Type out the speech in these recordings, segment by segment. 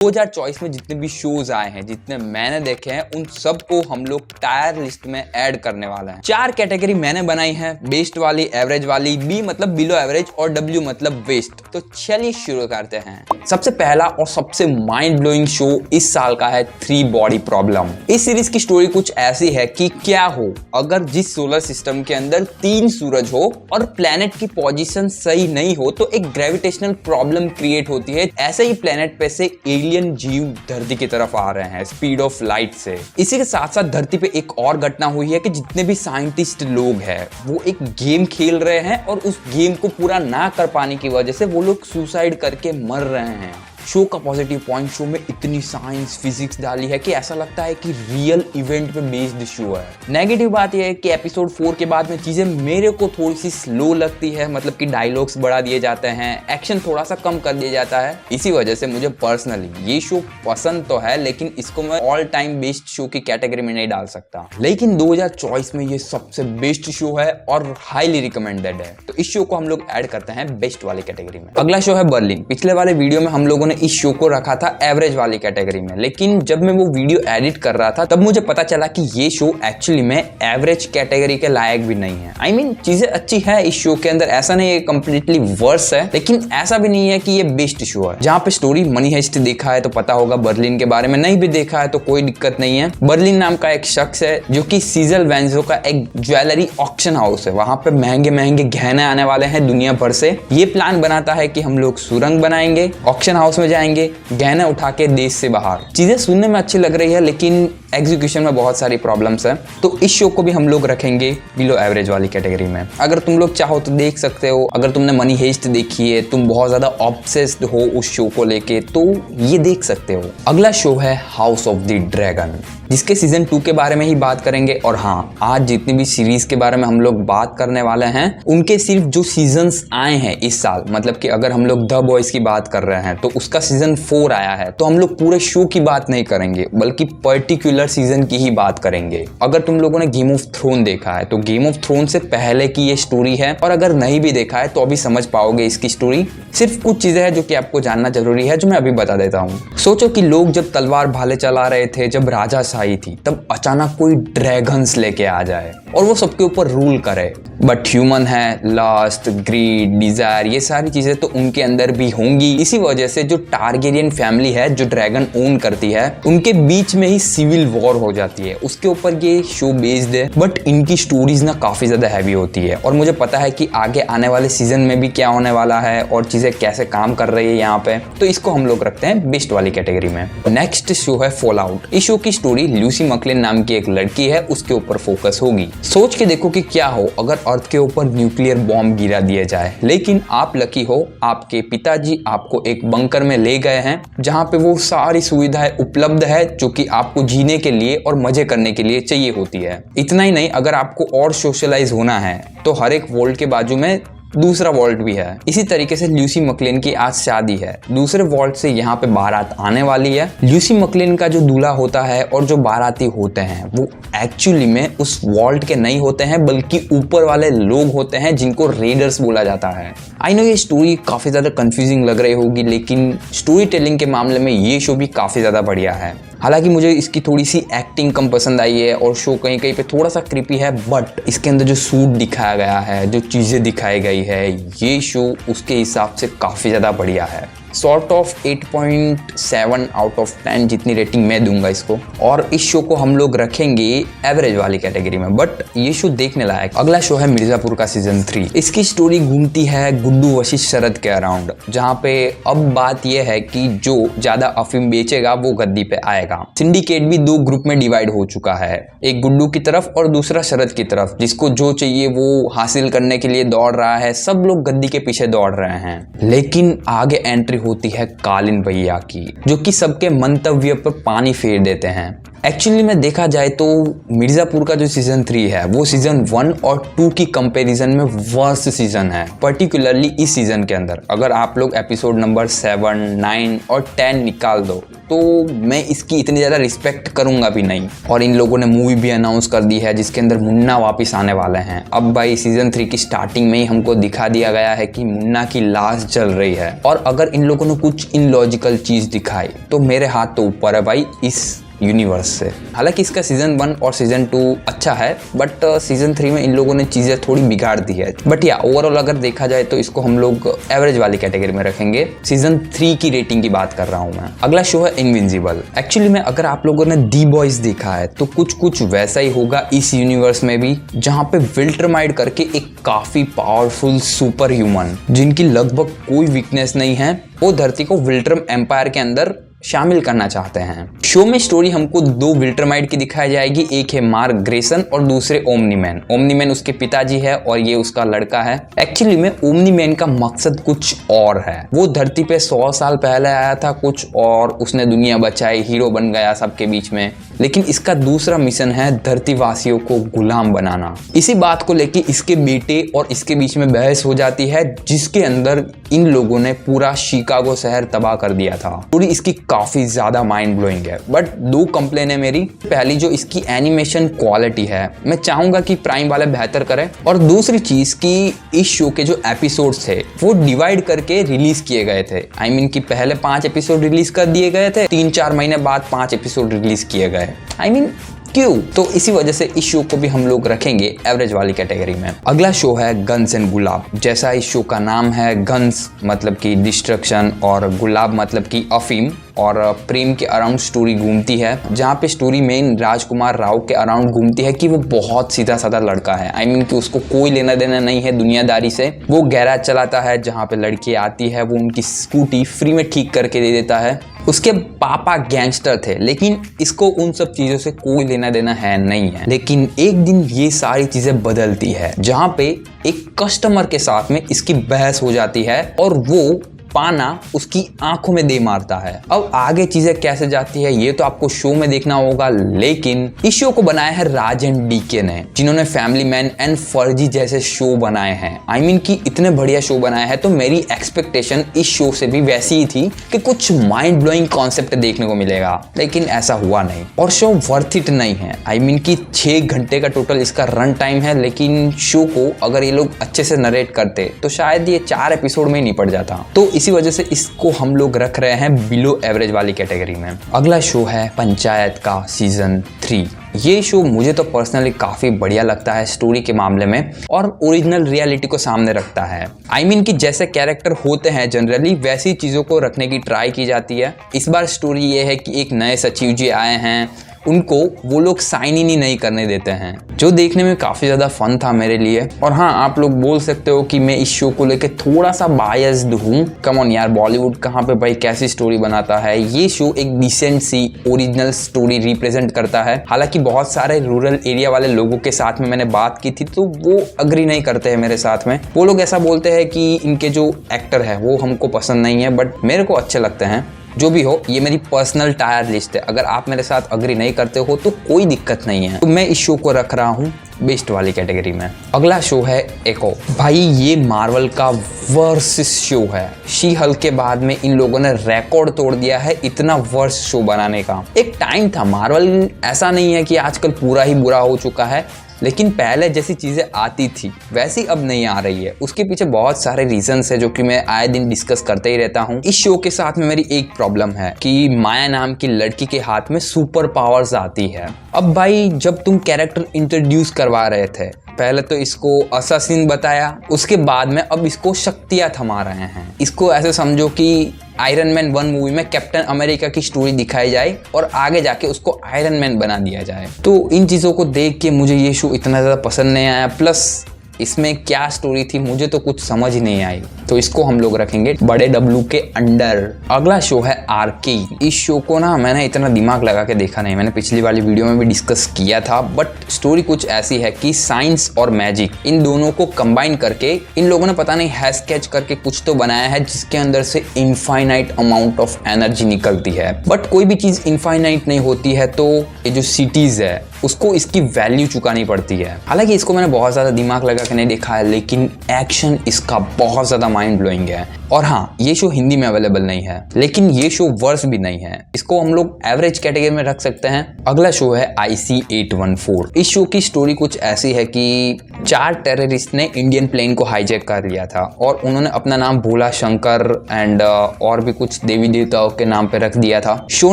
2024 में जितने भी शोज आए हैं, जितने मैंने देखे हैं, उन सबको हम लोग टायर लिस्ट में ऐड करने वाले हैं। 4 कैटेगरी मैंने बनाई है, बेस्ट वाली, एवरेज वाली, बी मतलब बिलो एवरेज और डब्ल्यू मतलब वेस्ट। तो चलिए शुरू करते हैं। सबसे पहला और सबसे माइंड ब्लोइंग शो इस साल का है 3 बॉडी प्रॉब्लम। इस सीरीज की स्टोरी कुछ ऐसी है कि क्या हो अगर जिस सोलर सिस्टम के अंदर 3 सूरज हो और प्लेनेट की पोजीशन सही नहीं हो तो एक ग्रेविटेशनल प्रॉब्लम क्रिएट होती है। ऐसे ही प्लेनेट पे से एलियन जीव धरती की तरफ आ रहे हैं स्पीड ऑफ लाइट से। इसी के साथ साथ धरती पे एक और घटना हुई है कि जितने भी साइंटिस्ट लोग हैं वो एक गेम खेल रहे हैं और उस गेम को पूरा ना कर पाने की वजह से वो लोग सुसाइड करके मर रहे हैं। शो का पॉजिटिव पॉइंट, शो में इतनी साइंस फिजिक्स डाली है कि ऐसा लगता है कि रियल इवेंट पे बेस्ड शो है। नेगेटिव बात यह है कि एपिसोड 4 के बाद में चीजें मेरे को थोड़ी सी स्लो लगती है, मतलब कि डायलॉग्स बढ़ा दिए जाते हैं, एक्शन थोड़ा सा कम कर दिया जाता है। इसी वजह से मुझे पर्सनली ये शो पसंद तो है, लेकिन इसको मैं ऑल टाइम बेस्ट शो की कैटेगरी में नहीं डाल सकता। लेकिन 2024 में ये सबसे बेस्ट शो है और हाईली रिकमेंडेड है, तो इस शो को हम लोग ऐड करते हैं बेस्ट वाली कैटेगरी में। अगला शो है बर्लिन। पिछले वाले वीडियो में हम लोगों ने इस शो को रखा था एवरेज वाली कैटेगरी में, लेकिन जब मैं वो वीडियो एडिट कर रहा था तब मुझे पता चला कि ये शो एक्चुअली में एवरेज कैटेगरी के लायक भी नहीं है। I mean, चीजें अच्छी है इस शो के अंदर, ऐसा नहीं है कंप्लीटली वर्स है, लेकिन ऐसा भी नहीं है कि ये बेस्ट शो है। जहाँ पे स्टोरी मनी हेस्ट देखा है तो पता होगा बर्लिन के बारे में, नहीं भी देखा है तो कोई दिक्कत नहीं है। बर्लिन नाम का एक शख्स है जो कि सीजल वेंजो का एक ज्वेलरी ऑक्शन हाउस है, वहां पे महंगे महंगे गहने आने वाले हैं दुनिया भर से। ये प्लान बनाता है कि हम लोग सुरंग बनाएंगे, ऑक्शन हाउस में जाएंगे, गहने उठा के देश से बाहर। चीजें सुनने में अच्छी लग रही है लेकिन एग्जीक्यूशन में बहुत सारी प्रॉब्लम्स है, तो इस शो को भी हम लोग रखेंगे बिलो एवरेज वाली कैटेगरी में। अगर तुम लोग चाहो तो देख सकते हो। अगर तुमने मनी हेस्ट देखी है, तुम बहुत ज्यादा ऑब्सेस्ड हो उस शो को लेके, तो ये देख सकते हो। अगला शो है हाउस ऑफ द ड्रैगन, जिसके सीजन 2 के बारे में ही बात करेंगे। और हाँ, आज जितनी भी सीरीज के बारे में हम लोग बात करने वाले हैं उनके सिर्फ जो सीजन्स आए हैं इस साल, मतलब कि अगर हम लोग द बॉयज की बात कर रहे हैं तो उसका सीजन 4 आया है, तो हम लोग पूरे शो की बात नहीं करेंगे बल्कि पर्टिकुलर सीजन की ही बात करेंगे। अगर तुम लोगों ने गेम ऑफ थ्रोन देखा है तो गेम ऑफ थ्रोन से पहले की ये स्टोरी है, और अगर नहीं भी देखा है तो अभी समझ पाओगे इसकी स्टोरी। सिर्फ कुछ चीजें हैं जो कि आपको जानना जरूरी है, जो मैं अभी बता देता हूँ। सोचो कि लोग जब तलवार भाले चला रहे थे, जब राजा शाही थी, तब अचानक कोई ड्रैगन्स लेके आ जाए और वो सबके ऊपर रूल करे। बट ह्यूमन है, लास्ट, ग्रीड, डिजायर, ये सारी चीजें तो उनके अंदर भी होंगी। इसी वजह से जो टारगेरियन फैमिली है जो ड्रैगन ओन करती है, उनके बीच में ही सिविल वॉर हो जाती है। उसके ऊपर ये शो बेस्ड है, बट इनकी स्टोरीज ना काफी ज्यादा हैवी होती है और मुझे पता है कि आगे आने वाले सीजन में भी क्या होने वाला है और चीजें कैसे काम कर रही है यहाँ पे, तो इसको हम लोग रखते हैं बेस्ट वाली कैटेगरी में। नेक्स्ट शो है फॉलआउट। इस शो की स्टोरी ल्यूसी मकलिन नाम की एक लड़की है, उसके ऊपर फोकस होगी। सोच के देखो कि क्या हो अगर अर्थ के ऊपर न्यूक्लियर बॉम्ब गिरा दिया जाए, लेकिन आप लकी हो, आपके पिताजी आपको एक बंकर में ले गए हैं जहां पे वो सारी सुविधाएं उपलब्ध है जो कि आपको जीने के लिए और मजे करने के लिए चाहिए होती है। इतना ही नहीं, अगर आपको और सोशलाइज होना है तो हर एक वॉल्ट के बाजू में दूसरा वॉल्ट भी है। इसी तरीके से ल्यूसी मकलिन की आज शादी है, दूसरे वॉल्ट से यहाँ पे बारात आने वाली है। ल्यूसी मकलिन का जो दूल्हा होता है और जो बाराती होते हैं वो एक्चुअली में उस वॉल्ट के नहीं होते हैं बल्कि ऊपर वाले लोग होते हैं जिनको रेडर्स बोला जाता है। आई नो ये स्टोरी काफी ज्यादा कंफ्यूजिंग लग रही होगी, लेकिन स्टोरी टेलिंग के मामले में ये शो भी काफी ज्यादा बढ़िया है। हालांकि मुझे इसकी थोड़ी सी एक्टिंग कम पसंद आई है और शो कहीं कहीं पे थोड़ा सा क्रीपी है, बट इसके अंदर जो सूट दिखाया गया है, जो चीजें दिखाई गई है, ये शो उसके हिसाब से काफी ज्यादा बढ़िया है। सॉर्ट ऑफ 8.7 आउट ऑफ 10 जितनी रेटिंग मैं दूंगा इसको। और इस शो को हम लोग रखेंगे एवरेज वाली कैटेगरी में, बट ये शो देखने लायक। अगला शो है मिर्जापुर का सीजन 3। इसकी स्टोरी घूमती है गुड्डू वशिष्ठ शरद के अराउंड, जहाँ पे अब बात यह है कि जो ज्यादा अफीम बेचेगा वो गद्दी पे आएगा। सिंडिकेट भी 2 ग्रुप में डिवाइड हो चुका है, एक गुड्डू की तरफ और दूसरा शरद की तरफ। जिसको जो चाहिए वो हासिल करने के लिए दौड़ रहा है, सब लोग गद्दी के पीछे दौड़ रहे हैं। लेकिन आगे एंट्री होती है कालिन भैया की, जो कि सबके मंतव्य पर पानी फेर देते हैं। एक्चुअली में देखा जाए तो मिर्जापुर का जो सीजन 3 है वो सीजन 1 और 2 की कंपैरिजन में वर्स्ट सीजन है, पर्टिकुलरली इस सीजन के अंदर। अगर आप लोग एपिसोड नंबर 7, 9 और 10 निकाल दो तो मैं इसकी इतनी ज़्यादा रिस्पेक्ट करूंगा भी नहीं। और इन लोगों ने मूवी भी अनाउंस कर दी है जिसके अंदर मुन्ना वापस आने वाले हैं। अब भाई सीजन 3 की स्टार्टिंग में ही हमको दिखा दिया गया है कि मुन्ना की लाश जल रही है, और अगर इन लोगों ने कुछ इनलॉजिकल चीज़ दिखाई तो मेरे हाथ तो ऊपर है भाई इस यूनिवर्स से। हालांकि इसका सीजन 1 और सीजन 2 अच्छा है, बट सीजन 3 में इन लोगों ने चीज़ें थोड़ी बिगाड़ दी है। बट या ओवरऑल अगर देखा जाए तो इसको हम लोग एवरेज वाली कैटेगरी में रखेंगे। सीजन 3 की रेटिंग की बात कर रहा हूँ मैं। अगला शो है इनविंसिबल। एक्चुअली में अगर आप लोगों ने दी बॉयज देखा है तो कुछ वैसा ही होगा इस यूनिवर्स में भी, जहाँ पे विल्ट्रमाइड करके एक काफी पावरफुल सुपर ह्यूमन जिनकी लगभग कोई वीकनेस नहीं है, वो धरती को विल्ट्रम एम्पायर के अंदर शामिल करना चाहते हैं। शो में स्टोरी हमको 2 विल्ट्रमाइड की दिखाई जाएगी, एक है मार्क ग्रेसन और दूसरे ओमनीमैन। ओमनीमैन उसके पिताजी है और ये उसका लड़का है। एक्चुअली में ओमनीमैन का मकसद कुछ और है। वो धरती पे 100 साल पहले आया था कुछ और उसने दुनिया बचाई, हीरो बन गया सबके बीच में। लेकिन इसका दूसरा मिशन है धरतीवासियों को गुलाम बनाना। इसी बात को लेके इसके बेटे और इसके बीच में बहस हो जाती है, जिसके अंदर इन लोगों ने पूरा शिकागो शहर तबाह कर दिया था। पूरी इसकी काफी ज्यादा माइंड ब्लोइंग है। बट 2 कंप्लेन है मेरी। पहली जो इसकी एनिमेशन क्वालिटी है, मैं चाहूंगा कि प्राइम वाले बेहतर करें। और दूसरी चीज कि इस शो के जो एपिसोड्स थे वो डिवाइड करके रिलीज किए गए थे। आई मीन कि पहले 5 एपिसोड रिलीज कर दिए गए थे, 3-4 महीने बाद 5 एपिसोड रिलीज किए गए। आई मीन क्यों? तो इसी वजह से इस शो को भी हम लोग रखेंगे एवरेज वाली कैटेगरी में। अगला शो है गन्स एंड गुलाब। जैसा इस शो का नाम है, गन्स मतलब कि डिस्ट्रक्शन और गुलाब मतलब कि अफीम और प्रेम के अराउंड स्टोरी घूमती है, जहाँ पे स्टोरी मेन राजकुमार राव के अराउंड घूमती है कि वो बहुत सीधा साधा लड़का है। आई मीन कि उसको कोई लेना देना नहीं है दुनियादारी से। वो गैराज चलाता है जहाँ पे लड़की आती है, वो उनकी स्कूटी फ्री में ठीक करके दे देता है। उसके पापा गैंगस्टर थे, लेकिन इसको उन सब चीजों से कोई लेना देना है नहीं है। लेकिन एक दिन ये सारी चीजें बदलती है, जहाँ पे एक कस्टमर के साथ में इसकी बहस हो जाती है और वो पाना उसकी आंखों में दे मारता है। अब आगे चीजें कैसे जाती है ये तो आपको शो में देखना होगा। लेकिन इस शो को बनाया है राज एंड डीके ने, जिन्होंने फैमिली मैन एंड फर्जी जैसे शो बनाए हैं। आई मीन कि इतने बढ़िया शो बनाए हैं, तो मेरी एक्सपेक्टेशन इस शो से भी वैसी ही थी कि कुछ माइंड ब्लोइंग कॉन्सेप्ट देखने को मिलेगा, लेकिन ऐसा हुआ नहीं और शो वर्थ इट नहीं है। आई मीन कि 6 घंटे का टोटल इसका रन टाइम है, लेकिन शो को अगर ये लोग अच्छे से नरेट करते तो शायद ये 4 एपिसोड में ही निपट जाता। तो इसी वजह से इसको हम लोग रख रहे हैं बिलो एवरेज वाली कैटेगरी में। अगला शो है पंचायत का सीजन 3। ये शो मुझे तो पर्सनली काफी बढ़िया लगता है स्टोरी के मामले में, और ओरिजिनल रियलिटी को सामने रखता है। आई मीन कि जैसे कैरेक्टर होते हैं जनरली वैसी चीजों को रखने की ट्राई की जाती है। इस बार स्टोरी ये है कि एक नए सचिव जी आए हैं, उनको वो लोग साइन इन ही नहीं करने देते हैं, जो देखने में काफी ज्यादा फन था मेरे लिए। और हाँ, आप लोग बोल सकते हो कि मैं इस शो को लेके थोड़ा सा बायस्ड हूँ। कम ऑन यार, बॉलीवुड कहाँ पे भाई कैसी स्टोरी बनाता है। ये शो एक डिसेंट सी ओरिजिनल स्टोरी रिप्रेजेंट करता है। हालांकि बहुत सारे रूरल एरिया वाले लोगों के साथ में मैंने बात की थी तो वो अग्री नहीं करते हैं मेरे साथ में। वो लोग ऐसा बोलते हैं कि इनके जो एक्टर है वो हमको पसंद नहीं है, बट मेरे को अच्छे लगते हैं। जो भी हो, ये मेरी पर्सनल टायर लिस्ट है। अगर आप मेरे साथ अग्री नहीं करते हो तो कोई दिक्कत नहीं है। तो मैं इस शो को रख रहा हूँ बेस्ट वाली कैटेगरी में। अगला शो है एको। भाई ये मार्वल का वर्स्ट शो है। शी हल्क के बाद में इन लोगों ने रिकॉर्ड तोड़ दिया है इतना वर्स्ट शो बनाने का। एक टाइम था, मार्वल ऐसा नहीं है कि आजकल पूरा ही बुरा हो चुका है, लेकिन पहले जैसी चीज़ें आती थी वैसी अब नहीं आ रही है। उसके पीछे बहुत सारे रीजंस है जो कि मैं आए दिन डिस्कस करते ही रहता हूँ। इस शो के साथ में मेरी एक प्रॉब्लम है कि माया नाम की लड़की के हाथ में सुपर पावर्स आती है। अब भाई जब तुम कैरेक्टर इंट्रोड्यूस करवा रहे थे, पहले तो इसको असैसिन बताया, उसके बाद में अब इसको शक्तियाँ थमा रहे हैं। इसको ऐसे समझो कि आयरन मैन 1 मूवी में कैप्टन अमेरिका की स्टोरी दिखाई जाए और आगे जाके उसको आयरन मैन बना दिया जाए। तो इन चीज़ों को देख के मुझे ये शो इतना ज़्यादा पसंद नहीं आया। प्लस इसमें क्या स्टोरी थी मुझे तो कुछ समझ ही नहीं आई, तो इसको हम लोग रखेंगे बड़े डब्लू के अंडर। अगला शो है आर्केन। इस शो को ना मैंने इतना दिमाग लगा के देखा नहीं, मैंने पिछली वाली वीडियो में भी डिस्कस किया था, बट स्टोरी कुछ ऐसी है कि साइंस और मैजिक इन दोनों को कंबाइन करके इन लोगों ने पता नहीं हैश स्केच करके कुछ तो बनाया है जिसके अंदर से इनफाइनाइट अमाउंट ऑफ एनर्जी निकलती है। बट कोई भी चीज इनफाइनाइट नहीं होती है, तो ये जो सिटीज है उसको इसकी वैल्यू चुकानी पड़ती है। हालांकि इसको मैंने बहुत ज्यादा दिमाग लगा के नहीं देखा है, लेकिन एक्शन इसका बहुत ज्यादा माइंड ब्लोइंग है। और हाँ, ये शो हिंदी में अवेलेबल नहीं है, लेकिन ये शो वर्स भी नहीं है, इसको हम लोग एवरेज कैटेगरी में रख सकते हैं। अगला शो है IC-814। इस शो की स्टोरी कुछ ऐसी है कि 4 टेररिस्ट ने इंडियन प्लेन को हाईजैक कर लिया था और उन्होंने अपना नाम भोला शंकर एंड और भी कुछ देवी देवताओं के नाम पे रख दिया था। शो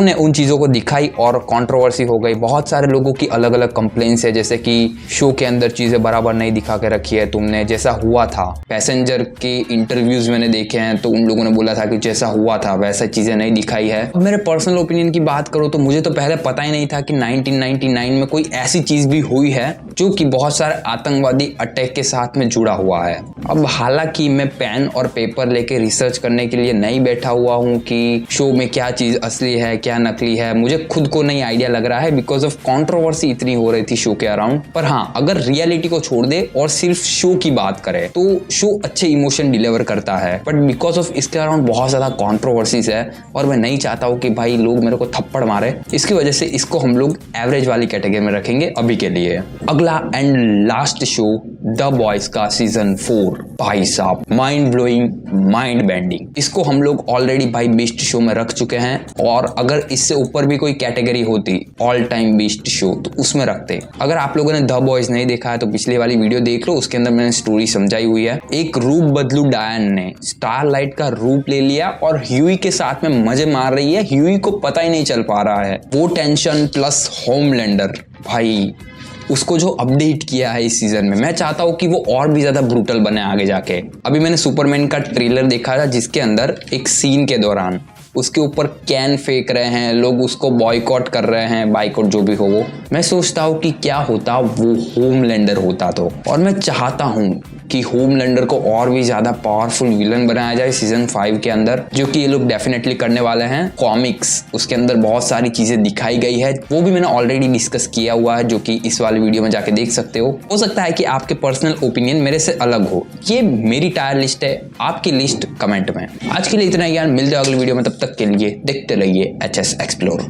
ने उन चीजों को दिखाई और कंट्रोवर्सी हो गई। बहुत सारे लोगों की अलग अलग कंप्लेंट्स है, जैसे कि शो के अंदर चीजें बराबर नहीं दिखा के रखी है तुमने, जैसा हुआ था। पैसेंजर के इंटरव्यूज मैंने देखे हैं तो उन लोगों ने बोला था कि जैसा हुआ था वैसा चीजें नहीं दिखाई है। अब मेरे पर्सनल ओपिनियन की बात करो तो मुझे तो पहले पता ही नहीं था कि 1999 में कोई ऐसी चीज भी हुई है जो कि बहुत सारे आतंकवादी अटैक के साथ में जुड़ा हुआ है। अब हालांकि मैं पेन और पेपर लेके रिसर्च करने के लिए नहीं बैठा हुआ हूँ कि शो में क्या चीज असली है क्या नकली है, मुझे खुद को नहीं आइडिया लग रहा है बिकॉज ऑफ कंट्रोवर्सी इतनी हो रही थी शो के अराउंड। पर हाँ, अगर रियलिटी को छोड़ दे और सिर्फ शो की बात करें तो शो अच्छे इमोशन डिलीवर करता है, बट बिकॉज ऑफ इसके अराउंड बहुत ज्यादा कंट्रोवर्सीज है और मैं नहीं चाहता हूँ कि भाई लोग मेरे को थप्पड़ मारे, इसकी वजह से इसको हम लोग एवरेज वाली कैटेगरी में रखेंगे अभी के लिए। अगला and last show the boys का सीजन 4। भाई साहब, माइंड ब्लोइंग, माइंड बेंडिंग। इसको हम लोग ऑलरेडी भाई बेस्ट शो में रख चुके हैं, और अगर इससे ऊपर भी कोई कैटेगरी होती ऑल टाइम बेस्ट शो तो उसमें रखते। अगर आप लोगों ने द बॉयज नहीं देखा है तो पिछले वाली वीडियो देख लो, उसके अंदर मैंने स्टोरी समझाई हुई है। एक रूप बदलू डायन ने स्टारलाइट का रूप ले लिया और ह्यूई के साथ में मजे मार रही है। ह्यूई को पता ही नहीं चल पा रहा है। वो टेंशन प्लस होमलैंडर, भाई उसको जो अपडेट किया है इस सीजन में, मैं चाहता हूँ कि वो और भी ज्यादा ब्रूटल बने आगे जाके। अभी मैंने सुपरमैन का ट्रेलर देखा था जिसके अंदर एक सीन के दौरान उसके ऊपर कैन फेंक रहे हैं लोग, उसको बॉयकॉट कर रहे हैं, बाइकॉट जो भी हो वो। मैं सोचता हूँ कि क्या होता वो होमलैंडर होता तो, और मैं चाहता हूँ कि होमलैंडर को और भी ज्यादा पावरफुल विलन बनाया जाए सीजन 5 के अंदर, जो कि ये लोग डेफिनेटली करने वाले हैं। कॉमिक्स उसके अंदर बहुत सारी चीजें दिखाई गई है, वो भी मैंने ऑलरेडी डिस्कस किया हुआ है, जो कि इस वाली वीडियो में जाके देख सकते हो सकता है कि आपके पर्सनल ओपिनियन मेरे से अलग हो। ये मेरी टायर लिस्ट है, आपकी लिस्ट कमेंट में। आज के लिए इतना ही यार, मिलते हैं अगली वीडियो में, तब तक के लिए देखते रहिए HS एक्सप्लोर।